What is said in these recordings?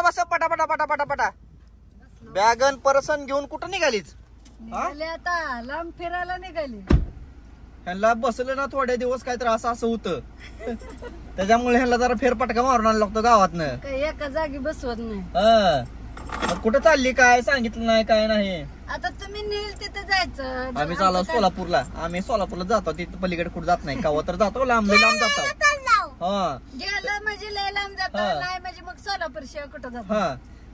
चला बस पटा पटा पटा पटा पटा. बॅगन परसन घेऊन कुठं निघालीच? आता लांब फिरायला निघाली. ह्यांना बसलं ना थोडे दिवस काय तर असं होतं. त्याच्यामुळे ह्यांना जरा फेरपटका मारून आणला लागतो गावातनं. एका जागी बसवत नाही. कुठं चालली काय सांगितलं नाही काय नाही. आता तुम्ही नेल तिथे जायचं. आम्ही चाललो सोलापूरला. आम्ही सोलापूरला जातो तिथे पलीकडे कुठं जात नाही. कावा तर जातो लांब लांब जातो. गेलं म्हणजे लय लांब जातो नाही म्हणजे मग सोलापूर शिवाय कुठं जातो.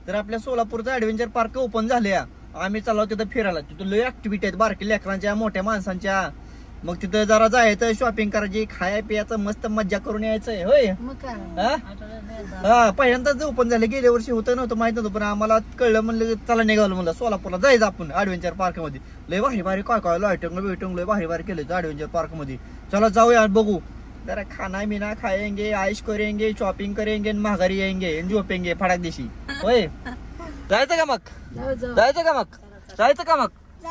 तर आपल्या सोलापूरचं ऍडव्हेंचर पार्क ओपन झाले. आम्ही चाललो तिथं फिरायला. तिथं लय ऍक्टिव्हिटी आहेत बारकी लेकरांच्या मोठ्या माणसांच्या. मग तिथं जरा जायचं शॉपिंग करायची खाया पियाचं मस्त मज्जा करून यायचंय. होय पहिल्यांदाच ओपन झाले. गेल्या वर्षी होतं नव्हतं माहित नव्हतं पण आम्हाला कळलं म्हणलं चला निघालो म्हणलं सोलापूरला जायचं आपण ऍडव्हेंचर पार्क मध्ये. लय भारी भारी काय काय लायटिंग बिटिंग लय भारी भारी केलं ऍडव्हेंचर पार्क मध्ये. चला जाऊया बघू जरा खाना बिना खाएंगे आयश करेंगे शॉपिंग करेंगे माघारी येंगे झोपेंगे फडाक दिवशी. होय जायचं का मग? जायचं का मग? जायचं का मग?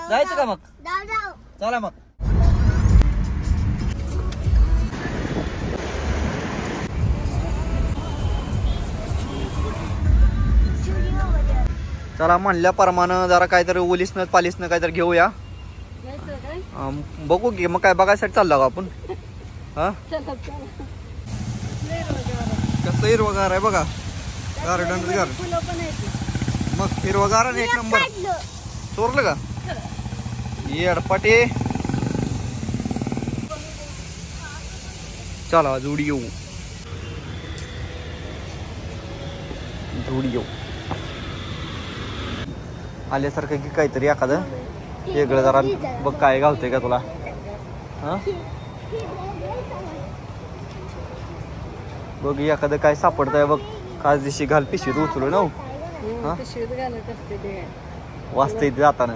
जायचं का मग? चला मग. चला म्हणल्याप्रमाणे जरा काहीतरी ओलीसनं पालिसनं काहीतरी घेऊया. बघू की मग काय बघायसाठी चाललो का आपण? कसं हिरवगार आहे बघा गार्डन. मग हिरवगार एक नंबर. चोरलं का येडपाटे? चला जोडी येऊ जोडी येऊ. आल्यासारखं की काहीतरी एखादं वेगळं जरा बघ काय गावतंय का तुला? बघ एखादं काय सापडतंय बघ. काच दिवशी घाल पिशवीत उचलू ना वाचतंय जाताना.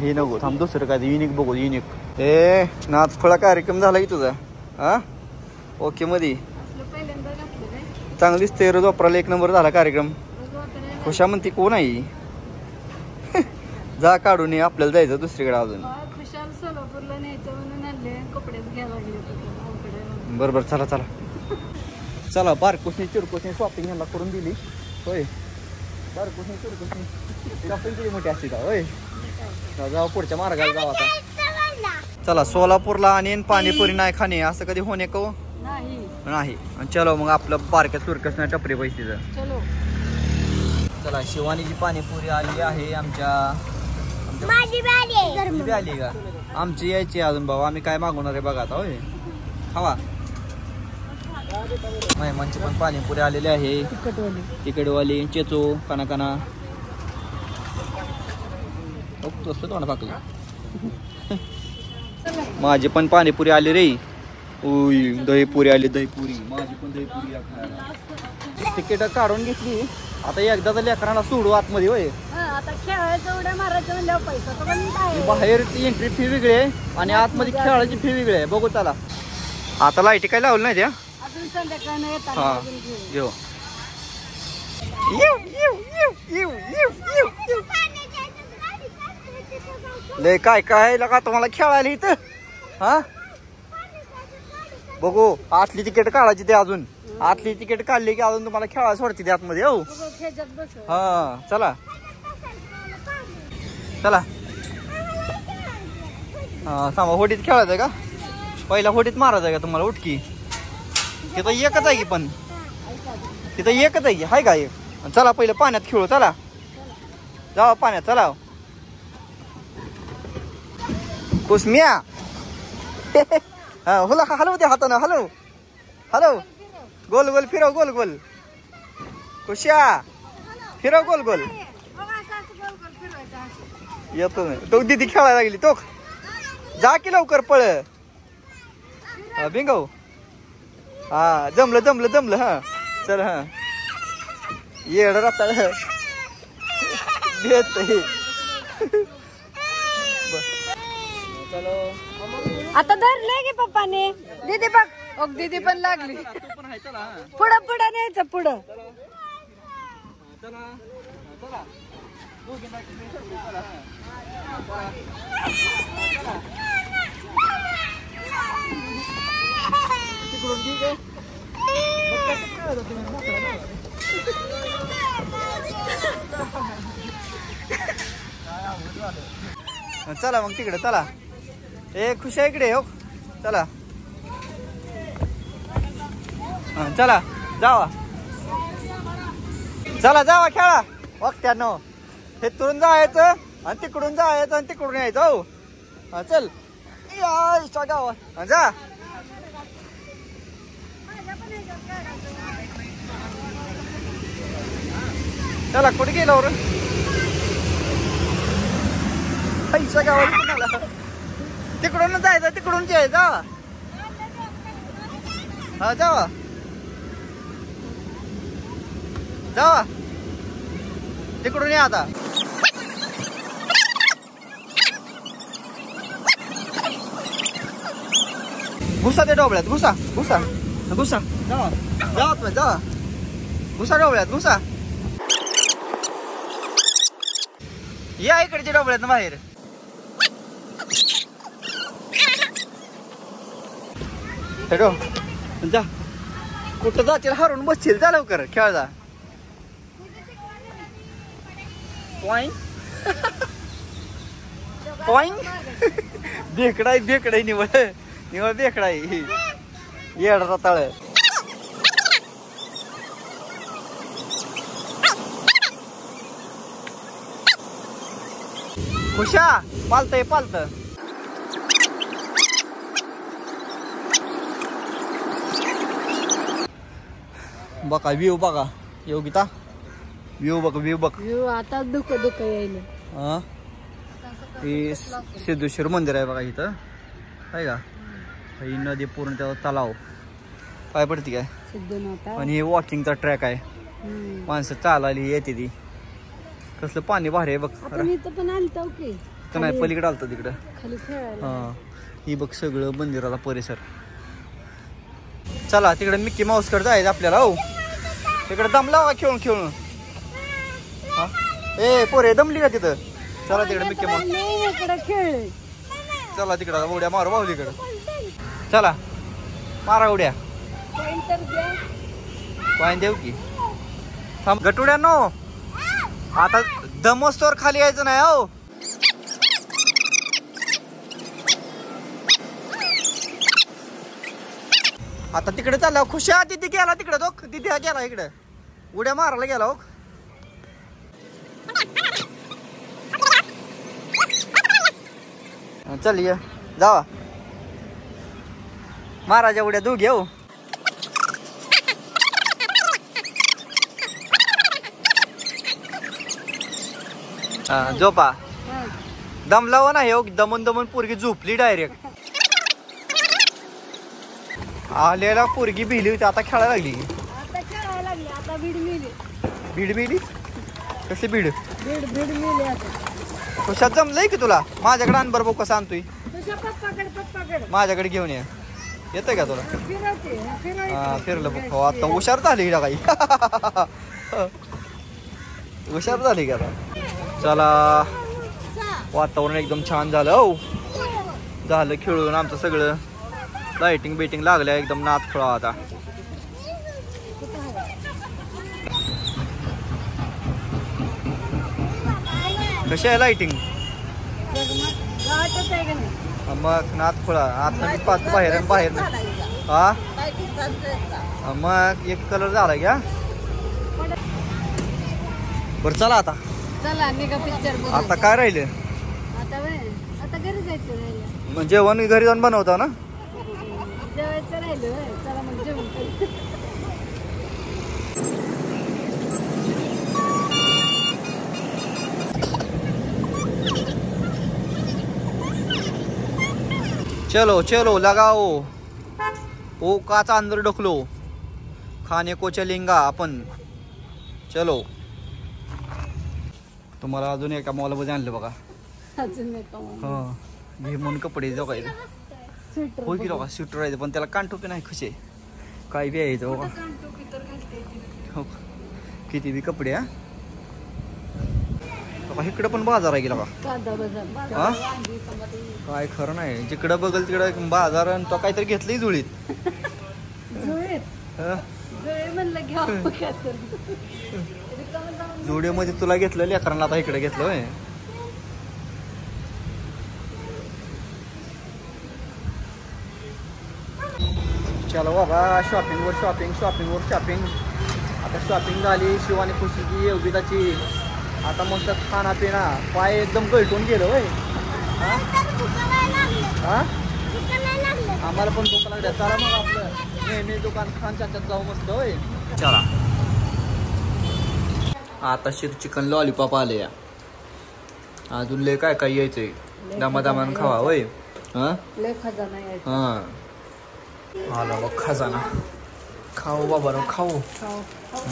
हे नको थांब दुसरं काय युनिक बघू युनिक. हे नाच फळा कार्यक्रम झाला की तुझा? ओके मध्ये चांगलीच ते रोज वापरायला एक नंबर झाला कार्यक्रम. खुशा म्हणते कोण आहे? जा काढून आपल्याला जायचं दुसरीकडे अजून. बरोबर चला चला चला. बारकुसनी चिरकुसनी शॉपिंग ह्याला करून दिली. होय बारकुसनी चिरकुसनी शॉपिंग किती मोठी असते का? होय जाऊ पुढच्या मार्गाला जाऊ आता. चला सोलापूरला आणि पाणीपुरी नाही खाणे असं कधी होणे का? नाही. चलो मग आपलं बारक्या तुरकसना टपरी पैसे. चला शिवानीची पाणीपुरी आली आहे आमच्या आली का? आमची यायची अजून भाऊ. आम्ही काय मागवणार आहे बघा आता. होय खावा. मेहमानची पण पाणीपुरी आलेली आहे तिकडवाली चेचो काना काना. तोंड टाकलं. माझी पण पाणीपुरी आली रे. दहीपुरी आली दहीपुरी. माझी पण दहीपुरी तिकीट काढून घेतली. आता एकदा तर लेकरांना सोडू आतमध्ये. होय आता खेळायचं उड्या मारायचं म्हणल्यावर पैसा तर पण काय. बाहेर एंट्री फी वेगळी आहे आणि आतमध्ये खेळायची फी वेगळी आहे. बघू चला. आता लाईटी काय लावलं नाही त्या अजून संध्याकाळनं येतात. हा येऊ लय काय काय लगा तुम्हाला खेळायला इथं. हा बघू आतली तिकीट काढायची ते अजून. आतली तिकीट काढली की अजून तुम्हाला खेळायला सोडते आतमध्ये. हो हा चला चला. हा थांबा. होडीत खेळायचं का? पहिला होडीत मारायचं का तुम्हाला? उठकी तिथं एकच आहे की पण तिथं एकच आहे की हाय का एक? चला पहिलं पाण्यात खेळू. चला जावा पाण्यात. चला कुसम्या. हा होला हलव त्या हातानं. हलव हलव. गोल गोल फिरव गोल गोल. कुश्या फिरव गोल गोल. येतो नाही तो. दिदी खेळायला लागली तो. जा की लवकर पळ. बिंगव. हा जमलं जमलं जमलं. हा चल. हा येड राहता आता धरले की पप्पाने. दीदी बघ. दीदी पण लागली. पुढं पुढं न्यायचं पुढं. चला मग तिकडे चला. ए खुश आहे इकडे हो. चला चला जावा. चला जावा खेळा. वक्त्यानो हे तुरून जायचं आणि तिकडून जायचं आणि तिकडून यायचं. हो चल या गावात जा. चला कुठे गेलो रे पैसा गावाला. तिकडून जायचं तिकडून यायचं. हा जावा जावा तिकडून या आता. घुसा ते डोबळ्यात घुसा घुसा घुसा. जावा जावा तुम्ही जावा. घुसा डोबळ्यात घुसा. या इकडच्या डोबळ्यात बाहेर. जा कुठं जातील हरून बसतील. जा लवकर खेळ जा. बेकडाय बेकडाय निवळ निवळ बेकडाय येड रताळ. खुशा पालतय पालत. बघा व्ह्यू बघा योगिता. व्ह्यू बघ व्ह्यू बघ. आता दुःख दुःख येईल. हा हे सिद्धेश्वर मंदिर आहे बघा इथं आहे का. ही नदी पूर्ण त्याचा तलाव काय पडते काय. आणि हे वॉकिंगचा ट्रॅक आहे. माणसं चालायला येते ती. कसलं पाणी भारी आहे बघ. तर नाही पलीकडे आलत तिकडं. हा ही बघ सगळं मंदिराला परिसर. चला तिकडे मिक्की माऊस कडे जायचं आपल्याला. हो तिकडे दमला का खेळून खेळून. हा ए पोरे दमली का तिथं. चला तिकडे मिक्की माऊस. चला तिकडं उड्या मारू बाहुलीकडं. चला मारा उड्या. पाणी देऊ की थांब गटुड्या नो. आता दमस्तोर खाली यायचं नाही. हो आता तिकडे चालला. खुशा तिथे गेला तिकडे. तो तिथे गेला इकडे उड्या मारायला गेला. हो चल ये जावा महाराजा उड्या दोघे. हो झोपा. दमला हो नाही. हो दमून दमून पोरगी झोपली डायरेक्ट. आलेला पोरगी भिली होती. आता खेळायला लागली. बीड मिली कसली बीड. कशात जमलंय की तुला. माझ्याकडे आण बरं बघ कसं आणतोय. माझ्याकडे घेऊन ये. येतंय का तुला. हा फिरलं बघ. हो आता हुशार झाली का काही. हुशार झाली का आता. चला वातावरण एकदम छान झालं. हो झालं खेळून आमचं सगळं. लाइटिंग बिटिंग लागल्या एकदम नाच खोळा आता. कशी आहे लाइटिंग. मग नाच खोळा आता पाच बाहेर बाहेर. हा मग एक कलर झाला घ्या. बरं चला आता. चला निघा पिक्चर. आता काय राहिलं. आता घरी जायचं. मग जेवण घरी जाऊन बनवतो ना. जेवायचं राहिलं. चला मग जेवण करू. चलो चलो लगाओ. ओ काचा अंदर ढकलो. खाने को चलेंगा आपण. चलो तुम्हाला अजून एका मॉलमध्ये आणलं बघा. हा घे म्हणून कपडे जाऊ काय. हो की लोका स्वेटर आहे पण त्याला कानटोपी नाही. खुशी काय बी यायचं बघा. हो किती बी कपडे. हा इकडं पण बाजार आहे की लोका. हा काय खरं नाही. जिकडं बघल तिकडं बाजार. आणि तो काहीतरी घेतलंय जुळीत. जुडिओ मध्ये तुला घेतलं लेकरांना आता इकडे घेतलं होय. चलो बाबा शॉपिंगवर शॉपिंग. आता शॉपिंग झाली. शिवानी खुशीची योगिताची. आता मस्त खाना पिना पाय एकदम गळटून गेलं होय. हा आम्हाला पण भूक लागल्या. चला मग आपलं नेहमी दुकान खान चाच्यात जाऊ मस्त होय. चला आता चिकन लॉलीपॉप आले या. अजून लय काय काय यायचंय. दमादमान खावा होय. हा आला बघ खजाना. खाऊ बाबा खाऊ.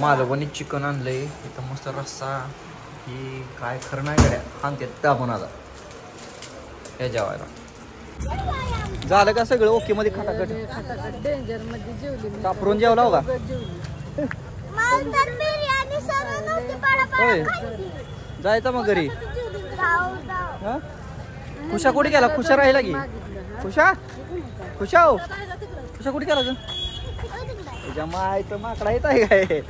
मालवणी चिकन आणलंय इथं मस्त रस्सा. ही काय खरं नाही गड्या आणते दाबून आता हे जेवायला. झालं का सगळं ओके मध्ये खटाखट. डेंजर मध्ये जेवली. कापरून जेवला हो का. होय जायचं मग घरी. खुशा कुठे गेला. खुशा राहिला की. खुशा हो खुशा कुठे गेला. तुझ्या मायचं माकडा येत आहे काय.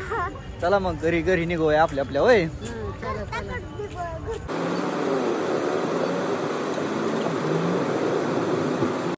चला मग घरी निघूया आपल्या होय.